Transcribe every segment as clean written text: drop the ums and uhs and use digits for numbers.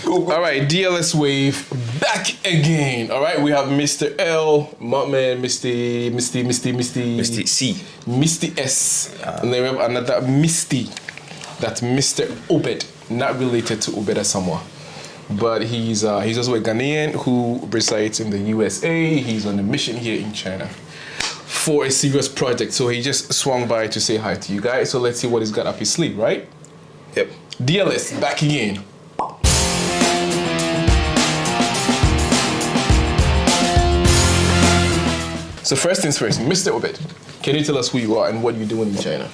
All right, DLS Wave back again. All right, we have Mr. L, my man, Misty C, Misty S, and then we have another Misty. That's Mr. Obed, not related to Obed Asamoah, but he's also a Ghanaian who resides in the USA. He's on a mission here in China for a serious project. So he just swung by to say hi to you guys. So let's see what he's got up his sleeve, right? Yep. DLS back again. So first things first, Mr. Obed, can you tell us who you are and what you're doing in China?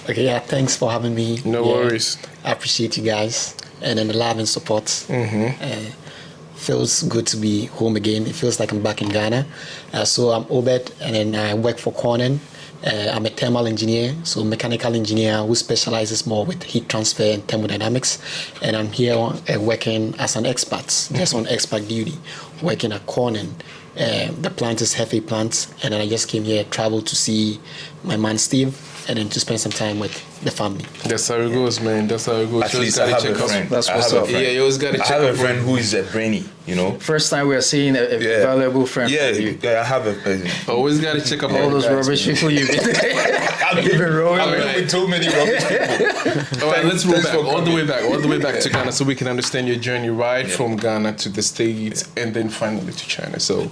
Okay, yeah, thanks for having me. No worries. I appreciate you guys and then the love and support. Feels good to be home again. It feels like I'm back in Ghana. So I'm Obed, and then I work for KNUST. I'm a thermal engineer, so mechanical engineer who specializes more with heat transfer and thermodynamics. And I'm here working as an expert, just on expert duty, working at KNUST. The plant is Hefe plant, and then I just came here, traveled to see my man Steve, and then to spend some time with the family. That's how it goes, man. That's how it goes. At least I have a friend. That's what's up. Yeah, you always gotta check I have up a friend who is a brainy, you know. First time we are seeing a valuable friend from you. Yeah, I have a friend. Always gotta check up All on those guys, rubbish man. people you've been I've been with too many rubbish people. All right, let's roll back all the way back to Ghana, so we can understand your journey right from Ghana to the States and then finally to China. So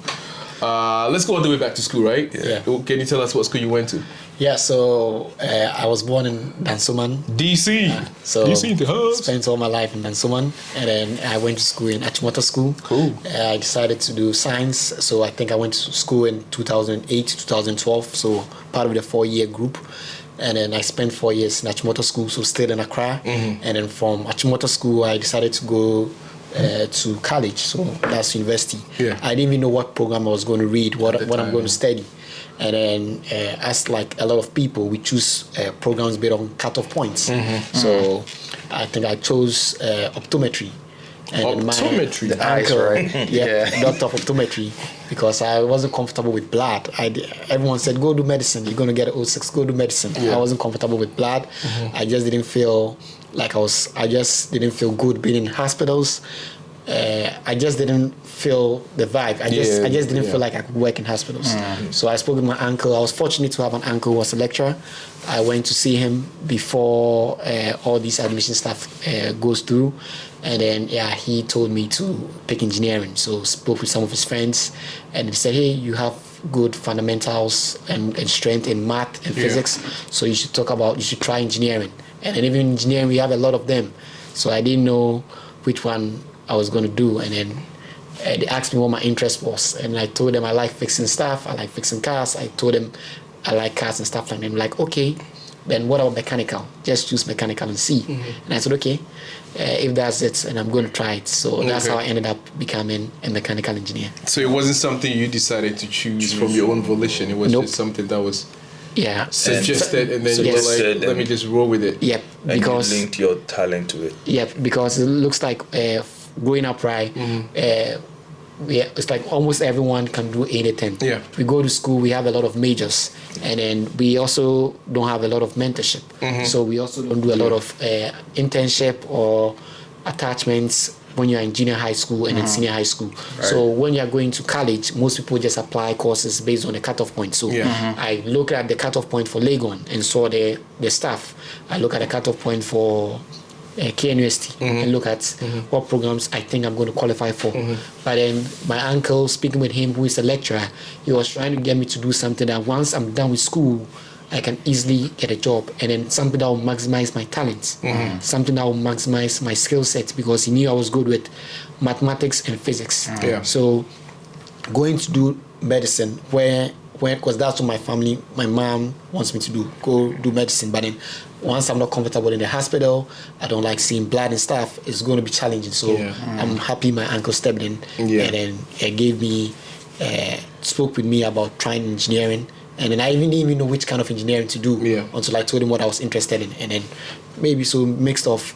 let's go all the way back to school, right? Yeah. Can you tell us what school you went to? Yeah, so I was born in Dansoman. DC. So DC in the house. Spent all my life in Dansoman, and then I went to school in Achimota School. Cool. I decided to do science, so I think I went to school in 2008 to 2012, so part of the 4-year group. And then I spent 4 years in Achimota School, so stayed in Accra. And then from Achimota School, I decided to go to college, so that's university. Yeah. I didn't even know what program I was going to read, what I'm going to study. And then as like a lot of people, we choose programs based on cutoff points. So I think I chose optometry. And Optometry? The eyes, uncle, right? yeah, doctor of optometry, because I wasn't comfortable with blood. Everyone said, go do medicine, you're going to get an 06, go do medicine. I wasn't comfortable with blood. I just didn't feel like I just didn't feel good being in hospitals. I just didn't feel the vibe. I just didn't feel like I could work in hospitals. So I spoke with my uncle. I was fortunate to have an uncle who was a lecturer. I went to see him before all this admission stuff goes through. And then, he told me to pick engineering. So spoke with some of his friends, and they said, hey, you have good fundamentals and strength in math and physics. So you should try engineering. And then even engineering, we have a lot of them. So I didn't know which one I was going to do. And then they asked me what my interest was. And I told them I like fixing stuff. I like fixing cars. I told them I like cars and stuff like that. And like, okay, then what about mechanical? Just choose mechanical and see. And I said, okay, if that's it, and I'm going to try it. So that's how I ended up becoming a mechanical engineer. So it wasn't something you decided to choose from your own volition. It was just something that was suggested, and then you were like, let me just roll with it. Yep, because and you linked your talent to it. Yep, because it looks like growing up, right? It's like almost everyone can do anything. Yeah. We go to school, we have a lot of majors, and then we also don't have a lot of mentorship. So we also don't do a lot of internship or attachments when you're in junior high school and in senior high school. Right. So when you're going to college, most people just apply courses based on the cutoff point. So I look at the cutoff point for Legon and saw the stuff. I look at the cutoff point for KNUST and look at what programs I think I'm going to qualify for. But then my uncle, speaking with him, who is a lecturer, he was trying to get me to do something that once I'm done with school, I can easily get a job, and then something that will maximize my talents, something that will maximize my skill set, because he knew I was good with mathematics and physics. So going to do medicine, because that's what my family, my mom wants me to do, go do medicine. But then once I'm not comfortable in the hospital, I don't like seeing blood and stuff, it's going to be challenging. So I'm happy my uncle stepped in and then gave me, spoke with me about trying engineering. And then I didn't even know which kind of engineering to do until I told him what I was interested in. And then maybe so mixed of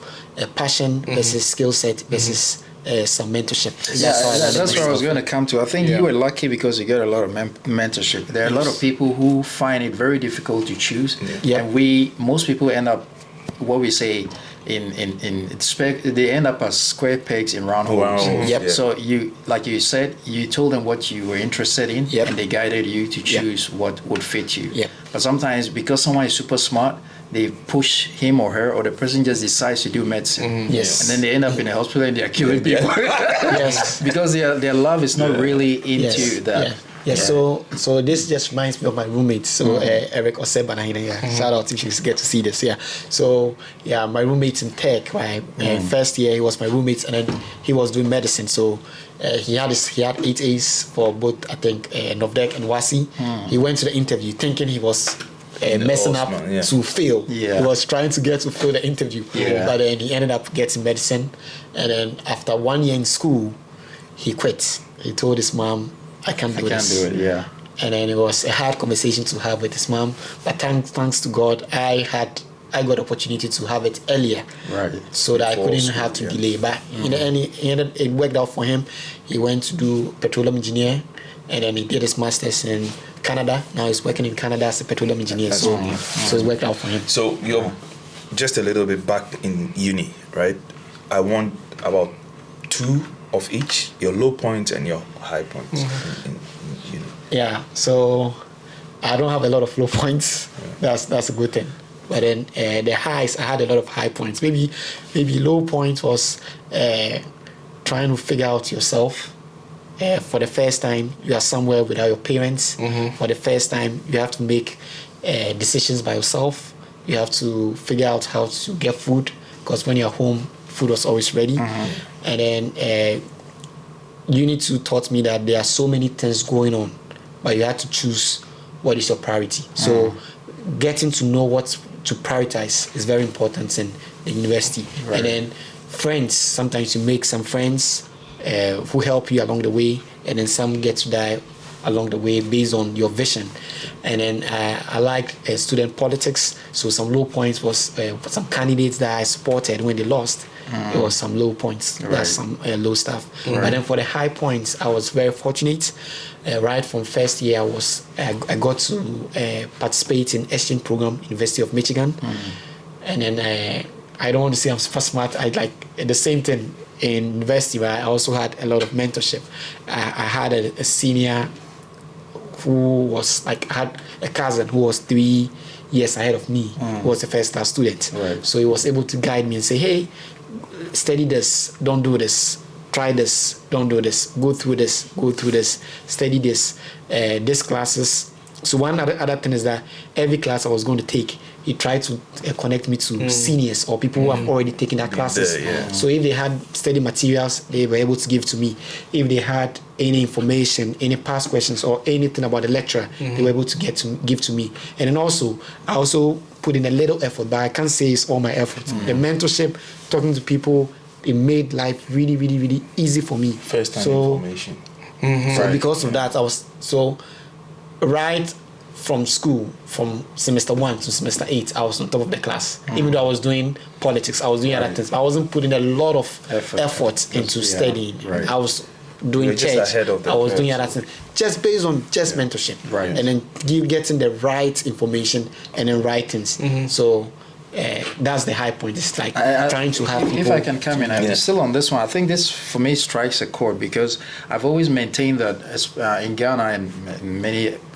passion versus skill set versus some mentorship. That's where I was going to come to. I think you were lucky because you got a lot of mentorship. There are a lot of people who find it very difficult to choose. And most people end up, what we say, they end up as square pegs in round holes. Yep. Yeah. So you said, you told them what you were interested in, Yep. and they guided you to choose what would fit you. Yep. But sometimes because someone is super smart, they push him or her, or the person just decides to do medicine. Yes. And then they end up in the hospital and they are killing people. Yes. Because their love is not really into that. Yeah. So this just reminds me of my roommate. So Eric Osebanahina. Shout out if you get to see this. Yeah. So my roommate in tech. Right. First year he was my roommate, and then he was doing medicine. So he had 8 A's for both, I think, Novdek and Wasi. He went to the interview thinking he was messing up to fail. Yeah. He was trying to get to fail the interview. Yeah. But then he ended up getting medicine, and then after 1 year in school, he quit. He told his mom, I can't do this. do it, yeah. And then it was a hard conversation to have with his mom. But thanks to God, I got opportunity to have it earlier. Right. So that I couldn't school, have to delay. But in the end, it worked out for him. He went to do petroleum engineer, and then he did his master's in Canada. Now he's working in Canada as a petroleum engineer. So it worked out for him. So you're just a little bit back in uni, right? I want about 2 of each, your low points and your high points. In uni. Yeah, so I don't have a lot of low points. That's a good thing. But then the highs, I had a lot of high points. Maybe low point was trying to figure out yourself. For the first time, you are somewhere without your parents. For the first time, you have to make decisions by yourself. You have to figure out how to get food, because when you're home, food was always ready. And then uni 2 taught me that there are so many things going on, but you have to choose what is your priority. So getting to know what to prioritize is very important in the university. And then friends, sometimes you make some friends who help you along the way, and then some get to die along the way based on your vision. And then I like student politics, so some low points was some candidates that I supported when they lost. It was some low points. That's some low stuff. But then for the high points, I was very fortunate. Right from first year, I got to participate in exchange program, University of Michigan. And then I don't want to say I'm super smart. I like the same thing in university, but I also had a lot of mentorship. I had a senior who was I had a cousin who was 3 years ahead of me, who was a first class student. So he was able to guide me and say, hey, study this, don't do this, try this, don't do this, go through this, study this, these classes. So one other thing is that every class I was going to take, he tried to connect me to seniors or people who have already taken that classes. So if they had study materials, they were able to give to me. If they had any information, any past questions or anything about the lecturer, they were able to give to me. And then also, I also put in a little effort, but I can't say it's all my effort. The mentorship, talking to people, it made life really, really, really easy for me. First-hand information. So because of that, I was right from school, from semester 1 to semester 8, I was on top of the class. Even though I was doing politics, I was doing other things, but I wasn't putting a lot of effort into studying. I was doing church, I was doing other things, just based on mentorship, and then getting the right information and then writings. So that's the high point. It's like trying to have people. If I can come in, I'm still on this one. I think this for me strikes a chord because I've always maintained that in Ghana and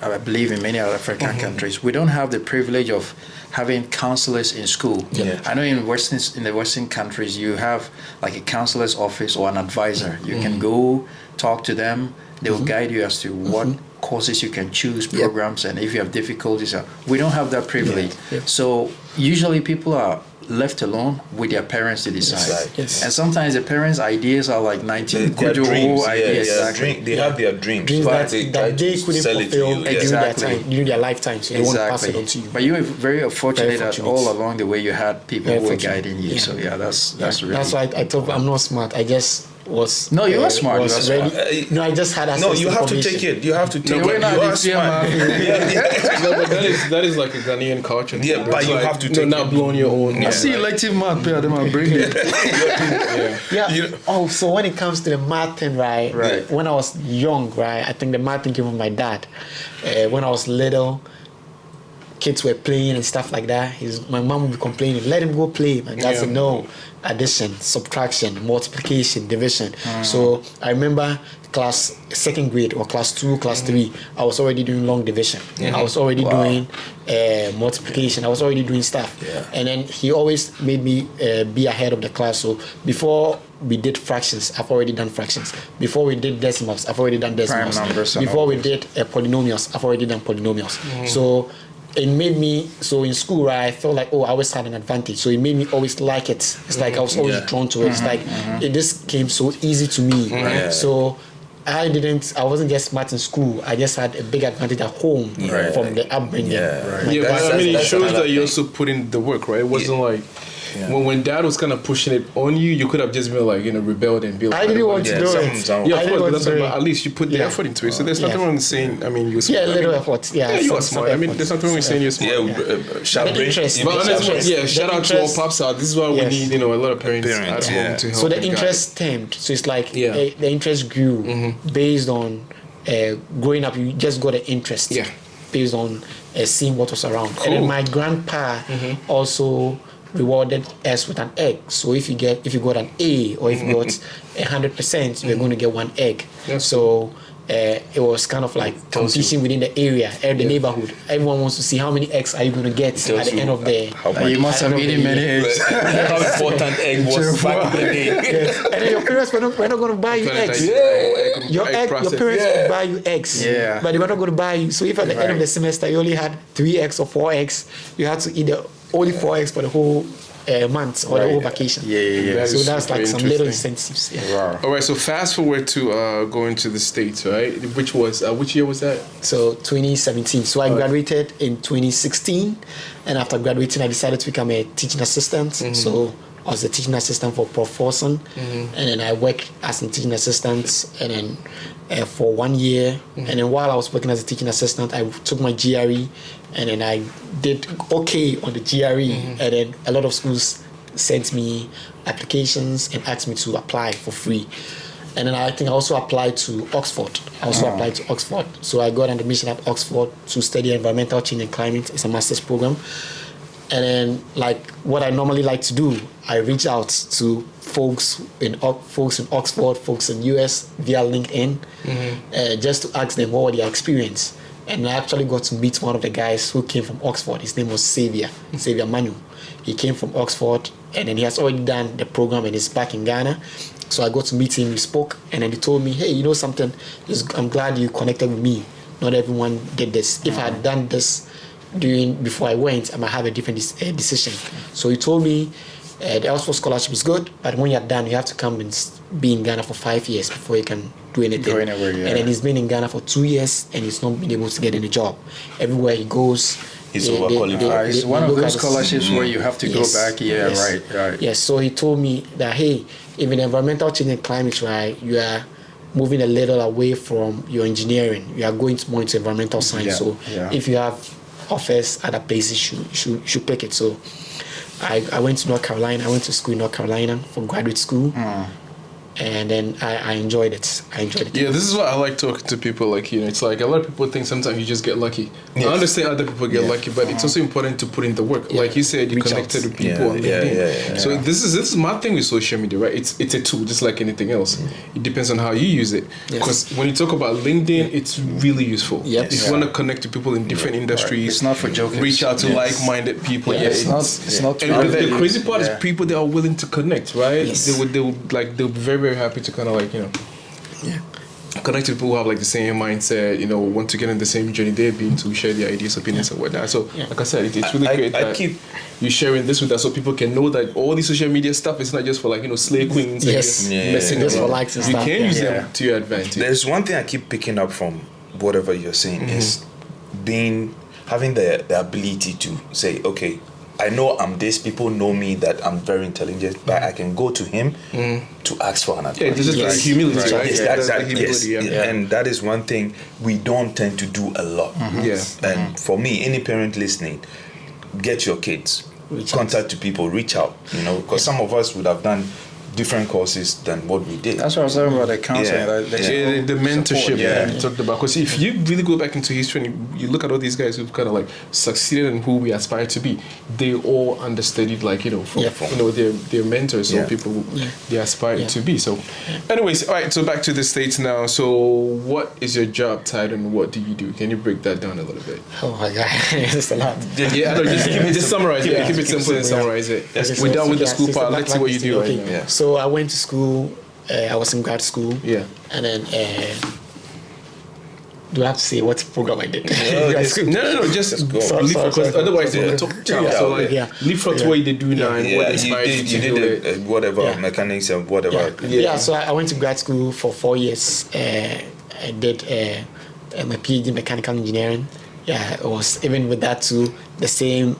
I believe in many other African countries, we don't have the privilege of having counselors in school. I know in the Western countries you have like a counselor's office or an advisor. You can go talk to them. They will guide you as to what courses you can choose, programs, and if you have difficulties. We don't have that privilege. So usually people are left alone with their parents to decide. And sometimes the parents' ideas are like 19 dreams. ideas. They have their dreams that they couldn't fulfill during their lifetime, so they want to pass it on to you. But you were very fortunate that all along the way you had people who were guiding you. So that's really. That's why I thought I'm not smart. I just was. No, you are smart. Was you are ready. smart. No, I just had access. No, you have to information. take it. You have to take it. We're not You are smart. No, but that is like a Ghanaian culture. Yeah, but you have to take not it. blowing your own. I see elective math, pay them and bring it. So when it comes to the math thing, right? When I was young, right, I think the math thing came from my dad. When I was little, kids were playing and stuff like that, my mom would be complaining, let him go play. My dad said, no, addition, subtraction, multiplication, division. So I remember class 2nd grade or class 2, class 3, I was already doing long division. I was already doing multiplication. I was already doing stuff. And then he always made me be ahead of the class. So before we did fractions, I've already done fractions. Before we did decimals, I've already done decimals. Prime numbers. Before we did polynomials, I've already done polynomials. So it made me, so in school, right, I felt like, I always had an advantage. So it made me always like it. It's like I was always drawn to it. It's like this came so easy to me. So I wasn't just smart in school. I just had a big advantage at home from the upbringing. But I mean, it shows that you also put in the work, right? It wasn't like when dad was kind of pushing it on you, you could have just been like, rebelled and be like, I didn't want to do it. Yeah, of course, but at least you put the effort into it. So there's nothing wrong with saying, I mean, you're smart. Yeah, a little effort. Yeah, you are smart. I mean, there's nothing wrong with saying you're smart. Shout out to all pops out. This is why we need, a lot of parents at home to help. So the interest stemmed. So it's like the interest grew based on growing up. You just got an interest based on seeing what was around. Cool. And then my grandpa also rewarded us with an egg. So if you got an A or if you got 100%, you're going to get 1 egg. So it was kind of like competition within the area, the neighborhood. Everyone wants to see how many eggs are you going to get at the end of the. You must have eaten many eggs. How important egg was back in the day. And then your parents were not going to buy you eggs. Your parents would buy you eggs, but they were not going to buy you. So if at the end of the semester you only had 3 eggs or 4 eggs, you had to eat only 4 eggs for the whole month or the whole vacation. So that's like some little incentives. All right, so fast forward to going to the States, right? Which year was that? So 2017. So I graduated in 2016, and after graduating I decided to become a teaching assistant. So I was a teaching assistant for Prof. Forson, and then I worked as a teaching assistant and then for 1 year. And then while I was working as a teaching assistant, I took my GRE, and then I did okay on the GRE. And then a lot of schools sent me applications and asked me to apply for free. And then I think I also applied to Oxford. So I got an admission at Oxford to study environmental change and climate. It's a master's program. And then, like what I normally like to do, I reach out to folks in Oxford, folks in US via LinkedIn, just to ask them what were their experience. And I actually got to meet one of the guys who came from Oxford. His name was Xavier Manu. He came from Oxford, and then he has already done the program and is back in Ghana. So I got to meet him, we spoke, and then he told me, hey, you know something, I'm glad you connected with me. Not everyone did this. If I had done this before I went, I might have a different decision. So he told me the Oxford scholarship is good, but when you're done, you have to come and be in Ghana for 5 years before you can do anything. And then he's been in Ghana for 2 years, and he's not been able to get any job. Everywhere he goes, he's overqualified. It's one of those scholarships where you have to go back. Right. Yes. So he told me that, hey, even environmental change and climate, right, you are moving a little away from your engineering. You are going more into environmental science. So if you have offers other places, you should pick it. So I went to North Carolina. I went to school in North Carolina for graduate school. And then I enjoyed it. Yeah, this is what I like talking to people like you. It's like a lot of people think sometimes you just get lucky. Yes. I understand other people get lucky, but it's also important to put in the work. Like you said, you connected with people on LinkedIn. So this is my thing with social media, right? It's a tool, just like anything else. It depends on how you use it. Because when you talk about LinkedIn, it's really useful. If you want to connect to people in different industries, it's not for joking. Reach out to like-minded people. It's not. And the crazy part is people that are willing to connect, right? They'll be very happy to kind of like, connect to people who have like the same mindset, want to get in the same journey they've been to, share their ideas, opinions and whatnot. So like I said, it's really great that you sharing this with us so people can know that all these social media stuff is not just for like, slay queens messing for likes and stuff. You can use them to your advantage. There's one thing I keep picking up from whatever you're saying is having the ability to say, okay, I know I'm this. People know me that I'm very intelligent, but I can go to him to ask for an advice. Yeah, this is like humility, right? And that is one thing we don't tend to do a lot. And for me, any parent listening, get your kids, contact to people, reach out. Because some of us would have done different courses than what we did. That's what I was talking about, the counseling. Yeah. The mentorship Yeah. that you talked about. Because if you really go back into history and you look at all these guys who've kind of like succeeded and who we aspire to be, they all understudied, like, from their mentors or people who they aspired to be. So, anyways, all right. So back to the States now. So, what is your job title and what do you do? Can you break that down a little bit? Oh my God, it's a lot. Yeah, I know, just summarize it. Keep it simple and summarize it. We're done with the school part. Let's see what you do right now. Yeah. So I went to school. I was in grad school. Yeah. And then, do I have to say what program I did? No, just go. because otherwise they will talk child. So like, leapfrog to what they do now and what inspired you to do it. Whatever mechanics and whatever. Yeah. So I went to grad school for 4 years. I did my PhD in mechanical engineering. Yeah, it was even with that too the same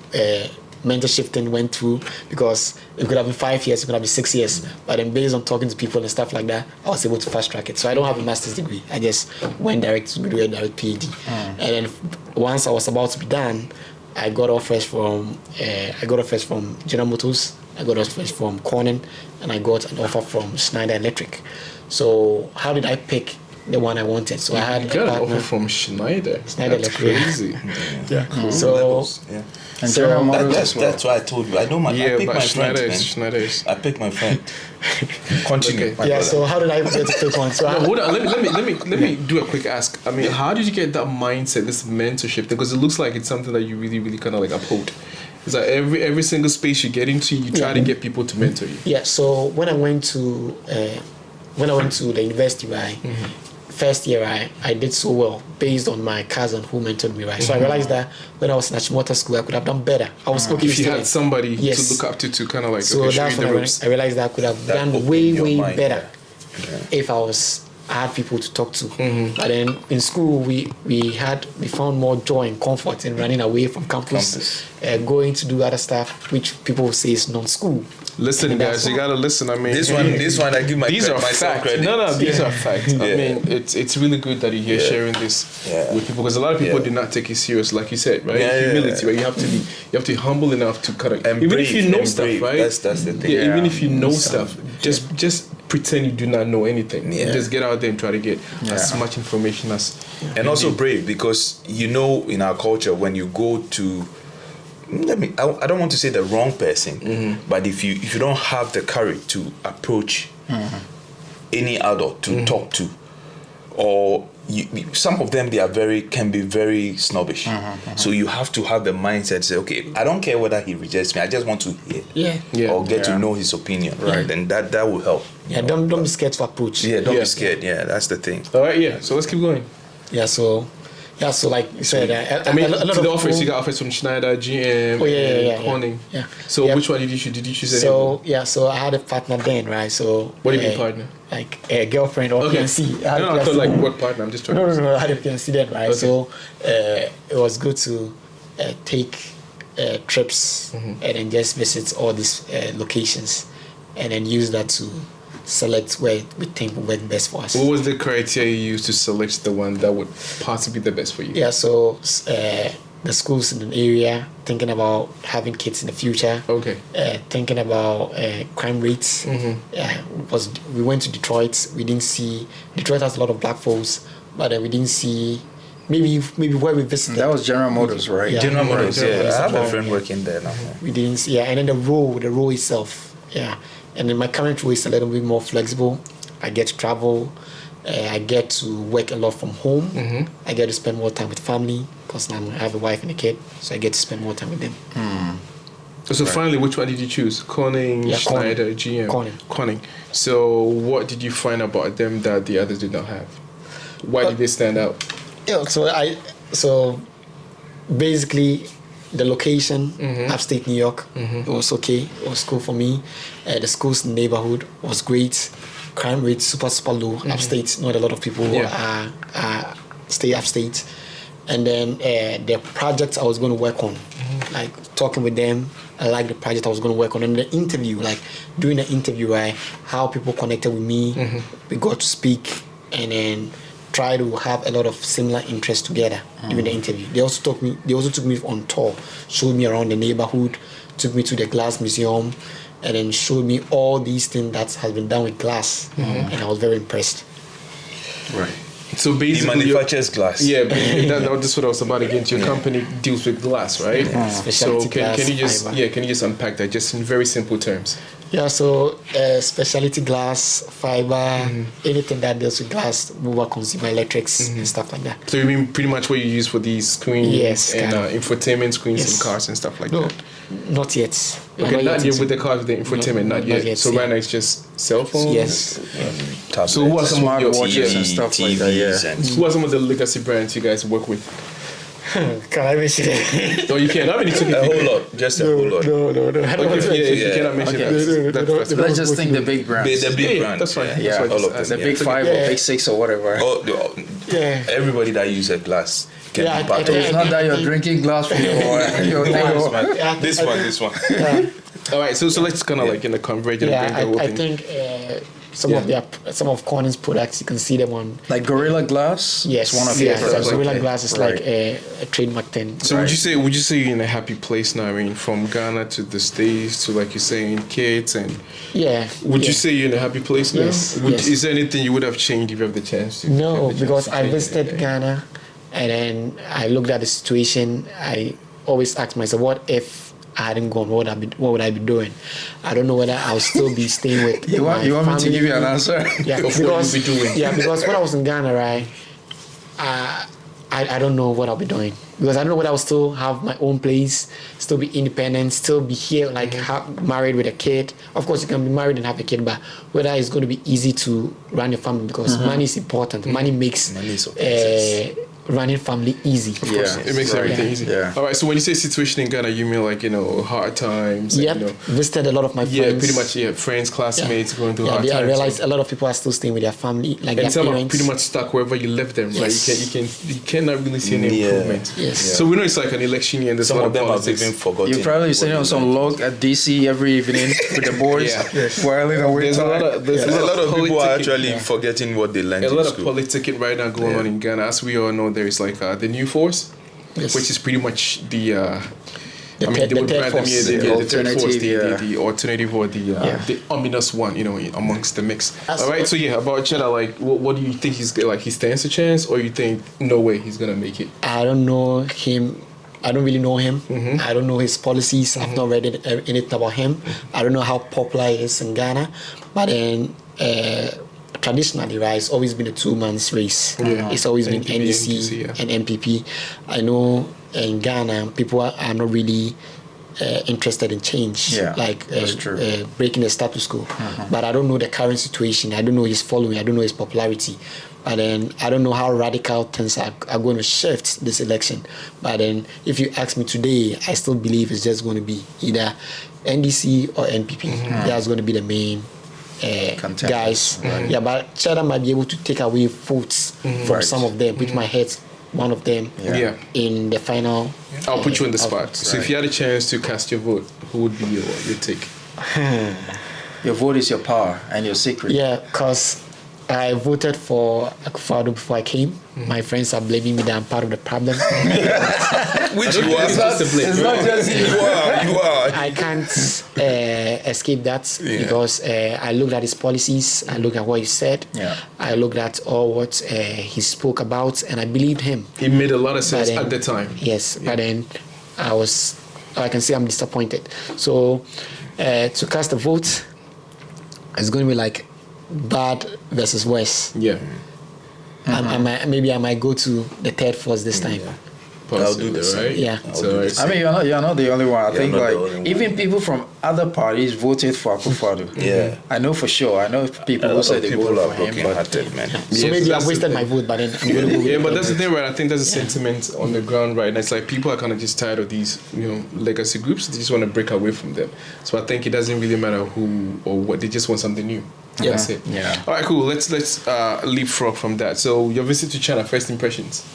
mentorship thing went through, because it could have been 5 years, it could have been 6 years, but then based on talking to people and stuff like that, I was able to fast track it. So I don't have a master's degree. I just went direct to do a direct PhD. And then once I was about to be done, I got offers from General Motors, I got offers from Corning, and I got an offer from Schneider Electric. So how did I pick the one I wanted? So I had You got an offer from Schneider. That's Electric. crazy. So And General Motors as well. That's why I told you. I know I pick my friend. I pick my friend. Continue. Okay. yeah. So how did I get to pick one? So Hold on, let me do a quick ask. I mean, how did you get that mindset, this mentorship? Because it looks like it's something that you really, really kind of like uphold. It's like every single space you get into, you try to get people to mentor you. Yeah. So when I went to the university, right, first year, I did so well based on my cousin who mentored me, right. So I realized that when I was in Achimota school, I could have done better. I was okay. If you had somebody Yes. to look up to kind of like, So okay, show that's you the when ropes. I realized that I could have That done opened way your mind, better if I had people to talk to. But then in school, we found more joy and comfort in running away from campus. Going to do other stuff which people say is non-school. Listen, guys, you gotta listen. I mean, This one, I give these are myself facts. credit. No, these are facts. I mean, it's really good that you're here sharing this with people, because a lot of people do not take it serious, like you said, right? Humility, right? You have to be humble enough to kind of, And even brave, if you know and stuff, brave. right? That's the thing. Yeah, even if you know stuff, just pretend you do not know anything. Yeah. Just get out there and try to get as much information as. And also brave, because in our culture, when you go to, I don't want to say the wrong person, but if you don't have the courage to approach any adult to talk to, or some of them can be very snobbish. So you have to have the mindset, say, okay, I don't care whether he rejects me, I just want to hear or get to know his opinion. Right, then that will help. Yeah, don't be scared to approach. Yeah, don't be scared. Yeah, that's the thing. All right, so let's keep going. So like you said, I mean, a lot to of the offers, people- you got offers from Schneider, GM, Corning. Yeah. So Yeah. which one did you choose? So I had a partner then, right? So What do you mean partner? Like a girlfriend or Okay. PNC. I thought like what partner? I'm just trying. No, I had a PNC then, right? Okay. So it was good to take trips and then just visit all these locations, and then use that to select where we think will work best for us. What was the criteria you used to select the one that would possibly be the best for you? Yeah, so the schools in an area, thinking about having kids in the future. Okay. Thinking about crime rates. We went to Detroit. We didn't see. Detroit has a lot of black folks, but we didn't see. Maybe where we visited. That was General Motors, right? Yeah. General Motors, Yeah. I have a friend working there now. We didn't see. Yeah, and then the role itself. Yeah, and then my current role is a little bit more flexible. I get to travel. I get to work a lot from home. I get to spend more time with family because now I have a wife and a kid, so I get to spend more time with them. So finally, which one did you choose? Corning, Schneider, GM? Corning. So what did you find about them that the others did not have? Why did they stand out? Yeah, so basically the location, upstate New York, it was okay. It was cool for me. The schools in the neighborhood was great. Crime rate super low. Upstate, not a lot of people stay upstate. And then the projects I was going to work on, like talking with them, I like the project I was going to work on. And the interview, like doing the interview, right, how people connected with me, we got to speak, and then try to have a lot of similar interests together during the interview. They also took me on tour, showed me around the neighborhood, took me to the Glass Museum, and then showed me all these things that has been done with glass, and I was very impressed. Right. So He basically, manufactures glass. yeah, basically that's what I was about to get into. Your company deals with glass, right? So Specialty can glass, you just fiber. can you just unpack that just in very simple terms? Yeah, so specialty glass, fiber, anything that deals with glass, mobile consumer electrics, and stuff like that. So you mean pretty much what you use for these screens Yes, and kind of. infotainment screens Yes. in cars and stuff like No, that? not yet. We're Okay, not yet into- with the cars, with the infotainment, not yet. So yeah. right now it's just cell phones. Yes. Tablets, So who are some of your Smartwatches and stuff like that, TVs, yeah. and Who are some of the legacy brands you guys work with? Can I mention it? No, you can't. I mean, it's okay. a whole lot, just a whole lot. No. I don't Okay, want if, to yeah, if you Yeah. cannot mention Okay. that, Let's just think the big brands. The big yeah, brands. that's fine. Yeah, That's fine. all of Just them. The big yeah. 5 Yeah. or big 6 or whatever. Oh, everybody that uses glass can Yeah, be I part of think- it. It's not that you're drinking glass for your This one. All right, so let's kind of like converge and Yeah, bring the whole I thing. think some of Corning's products, you can see them on. Like Gorilla Glass. Yes, It's one of yeah, your so products. Gorilla Okay. Glass is Right. like a trademark thing. So would you say you're in a happy place now? I mean, from Ghana to the States to, like you're saying, kids, and Yeah. would yeah. you say you're in a happy place now? Yes, yes. Is there anything you would have changed if you have the chance to? No, have the chance because to I change visited anything? Ghana, and then I looked at the situation. I always asked myself, what if I hadn't gone? What would I be doing? I don't know whether I'll still be staying with You want my me to give you an family. answer? Yeah, Of what because you'll be doing. yeah, because when I was in Ghana, right, I don't know what I'll be doing, because I don't know whether I'll still have my own place, still be independent, still be here, like married with a kid. Of course, you can be married and have a kid, but whether it's going to be easy to run a family, because money is important. Money makes Money is okay. running family easy. Of Yeah. course. It makes everything easy. Yeah. All right. So when you say situation in Ghana, you mean like hard times? Yep. And, Visited a lot of my friends. yeah, pretty much. Yeah, friends, classmates going through hard I times. realized a lot of people are still staying with their family, like And their some are parents. pretty much stuck wherever you left them, right? Yes. You cannot really see any Yeah. improvement. Yes. So we know it's like an election year and there's Some a lot of them have politics. even forgotten. You're probably what sitting they on some learned. log at DC every evening with the boys, Yeah. whiling away There's a time. lot of there's A lot of people are politicking- actually forgetting what they learned a in lot of school. politicking right now going on in Ghana. As we all know, there is like the new force, Yes. which is pretty much the. The I mean, third- they the would third brand them, force. yeah, The the third force, alternative, yeah. the alternative or the ominous one, amongst the mix. As- All right, so yeah, about Cheddar, like, what do you think he stands a chance, or you think no way he's gonna make it? I don't know him. I don't really know him. Mm-hmm. I don't know his policies. I've not read anything about him. I don't know how popular he is in Ghana. But then traditionally, right, it's always been a 2-month race. Yeah. It's always been NPP, NDC yeah. and MPP. I know in Ghana, people are not really interested in change, Yeah, like that's true. breaking the status quo. But I don't know the current situation. I don't know his following. I don't know his popularity. But then I don't know how radical things are going to shift this election. But then if you ask me today, I still believe it's just going to be either NDC or NPP. That's going to be the main Contenders, guys. right. Yeah, but Cheddar might be able to take away votes from Right. some of them, which might hurt one of them Yeah. in the final. I'll put you on the spot. output. So if you had a chance to cast your vote, who would be your take? Your vote is your power and your secret. Yeah, because I voted for Akufo-Addo before I came. My friends are blaming me that I'm part of the problem. Which you are. It's not just you. You are. I can't escape that because I looked at his policies, I looked at what he said, Yeah. I looked at all what he spoke about, and I believed him. It made a lot of sense But then- at the time. Yes, but then I can say I'm disappointed. So to cast a vote, it's going to be like bad versus worse. Yeah. Maybe I might go to the third force this time. I'll do Possibly, the same. right? Yeah. So it's, I mean, you're not the only one. I think not the like only one. even people from other parties voted for Akufo-Addo. Yeah. I know for sure. I know people A who lot say of they people voted are for him, broken but hearted, man. So Yes, maybe that's I've wasted the my thing. vote, but then I'm going to go with yeah, but the that's the third. thing, right? I think that's a sentiment on the ground, right? And it's like people are kind of just tired of these, legacy groups. They just want to break away from them. So I think it doesn't really matter who or what. They just want something new. Yeah. That's it. Yeah. All right, cool. Let's leapfrog from that. So your visit to China, first impressions.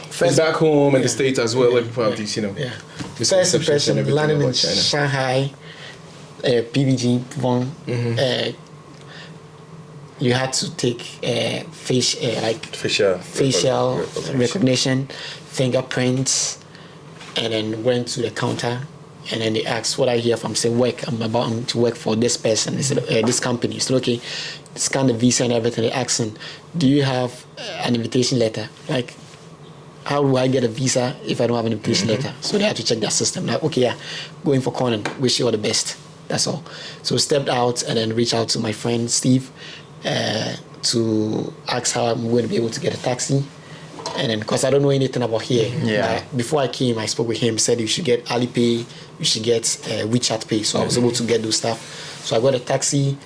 First back home and the States as well. Like people have these, Yeah. misconceptions First and impression, everything landing in about China. Shanghai, PVG, Puvong, you had to take Facial facial recognition, fingerprints, and then went to the counter and then they asked what I here from. Say work. I'm about to work for this person. They said this company. So okay, scan the visa and everything. They asked him, do you have an invitation letter? Like, how do I get a visa if I don't have an invitation letter? So they had to check their system. Like, okay, yeah, going for Conan. Wish you all the best. That's all. So stepped out and then reached out to my friend Steve to ask how I'm going to be able to get a taxi. And then, because I don't know anything about here, before I came, I spoke with him, said you should get Alipay, you should get WeChat Pay. So I was able to get those stuff. So I got a taxi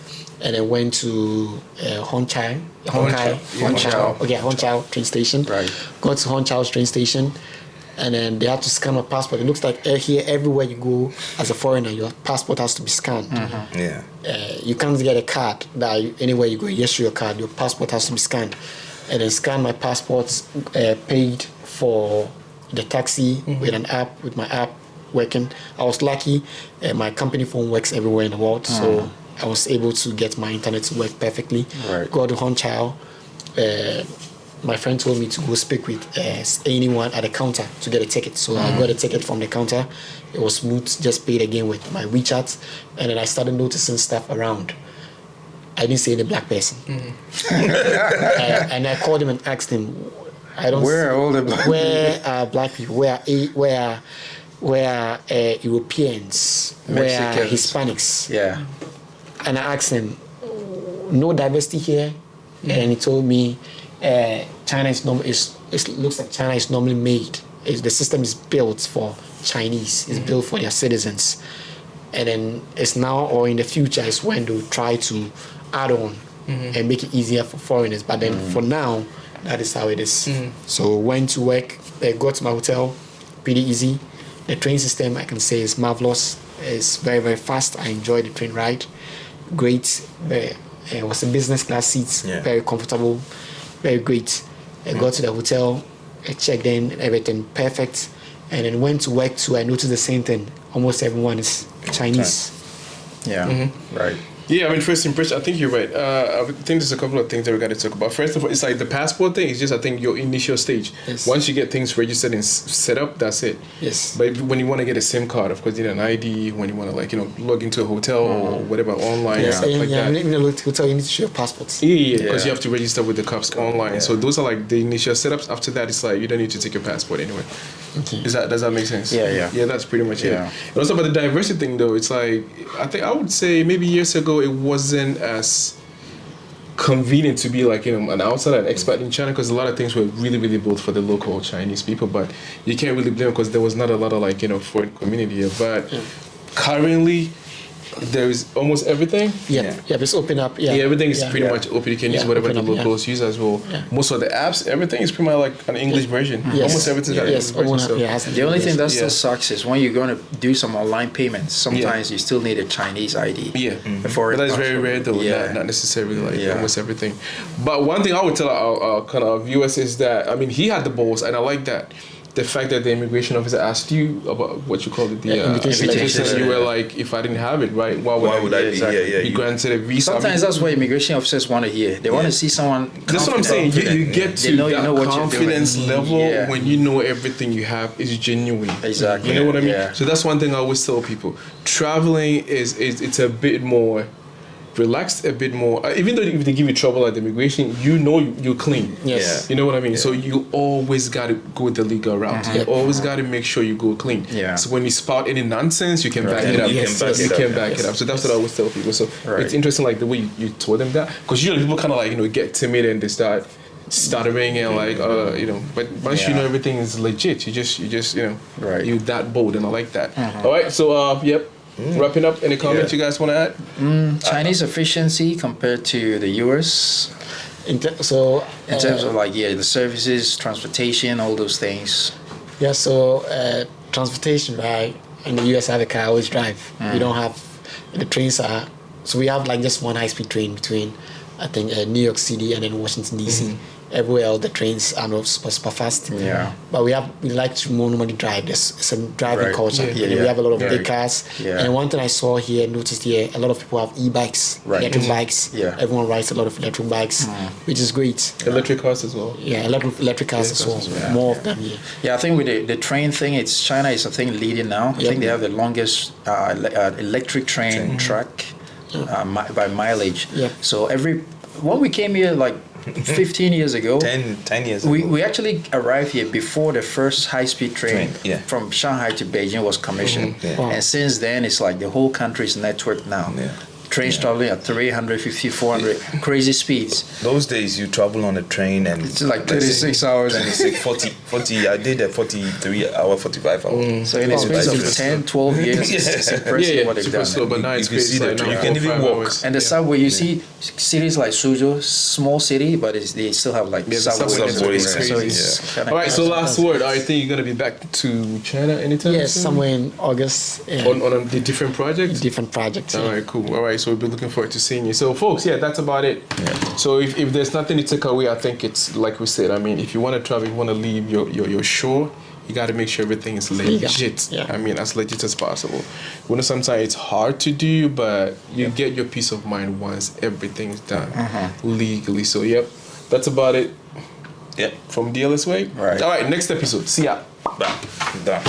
and then went to Hongqiao train station. Right. Got to Hongqiao train station, and then they had to scan my passport. It looks like here, everywhere you go as a foreigner, your passport has to be scanned. Yeah. You can't get a card that anywhere you go, you issue your card, your passport has to be scanned. And then scan my passports, paid for the taxi with an app, with my app working. I was lucky, my company phone works everywhere in the world, so I was able to get my internet to work perfectly. Right. Got to Hongqiao. My friend told me to go speak with anyone at the counter to get a ticket. So I got a ticket from the counter. It was smooth, just paid again with my WeChat. And then I started noticing stuff around. I didn't see any black person. And I called him and asked him, Where are all the black where are black people? Where are Europeans? Where are Hispanics? Yeah. And I asked him, no diversity here? And he told me, China is it looks like China is normally made. The system is built for Chinese. It's built for their citizens. And then it's now or in the future is when they'll try to add on and make it easier for foreigners. But then for now, that is how it is. So went to work, got to my hotel, pretty easy. The train system, I can say, is marvelous. It's very, very fast. I enjoyed the train ride. Great. It was a business class seats, very comfortable, very great. I got to the hotel, I checked in, everything perfect. And then went to work too. I noticed the same thing. Almost everyone is Chinese. Yeah, right. Yeah, I mean, first impression, I think you're right. I think there's a couple of things that we got to talk about. First of all, it's like the passport thing is just, I think, your initial stage. Yes. Once you get things registered and set up, that's it. Yes. But when you want to get a SIM card, of course, you need an ID. When you want to, like, log into a hotel or whatever online, Yes, stuff like that. in the hotel, you need to show your passports. Yeah, because you have to register with the cops online. Yeah. So those are like the initial setups. After that, it's like you don't need to take your passport anyway. Okay. Does that make sense? Yeah. Yeah, that's pretty much Yeah. it. And also about the diversity thing, though, it's like I would say maybe years ago it wasn't as convenient to be like an outsider, an expat in China, because a lot of things were really, really built for the local Chinese people. But you can't really blame because there was not a lot of foreign community here. But currently, there is almost everything. Yeah, it's open up. Yeah, Everything is pretty much open. You can use whatever the locals use as well. Yeah. Most of the apps, everything is pretty much like an English version. Yes. Almost everything's got an Yes, English version. So. The only thing that Yeah. still sucks is when you're going to do some online payments, sometimes you still need a Chinese ID. Yeah, Before but that's very rare though. Yeah. Not necessarily like almost everything. But one thing I would tell our kind of viewers is that he had the balls, and I like that. The fact that the immigration officer asked you about what you call it, the invitation invitation, letter. you were like, if I didn't have it, right, why would I be granted a visa? Sometimes that's what immigration officers want to hear. They want to see someone. That's what I'm saying. You get to They know you that know what you're confidence doing. level Yeah. when you know everything you have is genuine. Exactly. You know what I mean? Yeah. So that's one thing I always tell people. Traveling it's a bit more relaxed, a bit more. Even though if they give you trouble at the immigration, you're clean. Yes. You know what I mean? So you always got to go the legal route. You always got to make sure you go clean. Yeah. So when you spot any nonsense, you can back it up. You can back it up. So that's what I always tell people. So it's interesting, like the way you told them that, because usually people kind of like get timid and they start stuttering and like But once you know everything is legit, you just you're that bold, and I like that. All right. So wrapping up, any comments you guys want to add? Chinese efficiency compared to the US In terms of the services, transportation, all those things. Yeah, so transportation, right? In the US, I have a car, I always drive. We don't have, the trains are, so we have like just one high-speed train between, I think, New York City and then Washington, D.C. everywhere else the trains are not super fast. Yeah. But we like to normally drive. It's a driving Right. culture. Yeah, And we yeah. have a lot of Very- big cars. yeah. And one thing I saw here, noticed here, a lot of people have e-bikes, Right. electric bikes. Yeah. Everyone rides a lot of electric bikes, which is great. Electric cars as well. Yeah, electric cars as well. Yeah. More of them. Yeah. Yeah, I think with the train thing, it's China is I think leading now. I Yep. think they have the longest electric train track by mileage. Yep. So when we came here like 15 years ago, 10 years ago. we actually arrived here before the first high-speed train, Yeah. from Shanghai to Beijing was commissioned. Yeah. Wow. And since then, it's like the whole country is networked now. Yeah. Trains traveling at 350, 400, crazy speeds. Those days you travel on a train and It's like let's say 36 hours. 26, 40, I did a 43 hour, 45 hour. So in the space of Bicycles. 10, 12 years, it's impressive what they've super done. slow, but now You it's can see crazy. the Like you now, can 4, even 5 walk. hours. And the subway, you see cities like Suzhou, small city, but they still have like Yeah, the subway. subway Subway is is crazy. So it's Yeah. kinda All right, so crazy. last word. I think you're gonna be back to China anytime Yes, soon? somewhere in August. on the different projects. Different projects. All yeah. right, cool. All right, so we'll be looking forward to seeing you. So, folks, yeah, that's about it. So, if there's nothing to take away, I think it's like we said. I mean, if you want to travel, you want to leave your shore, you got to make sure everything is legit. Yeah. I mean, as legit as possible. We know sometimes it's hard to do, but you get your peace of mind once everything's done legally. So, yep, that's about it Yeah. from DLS Way. Right. All right, next episode. See ya. Done.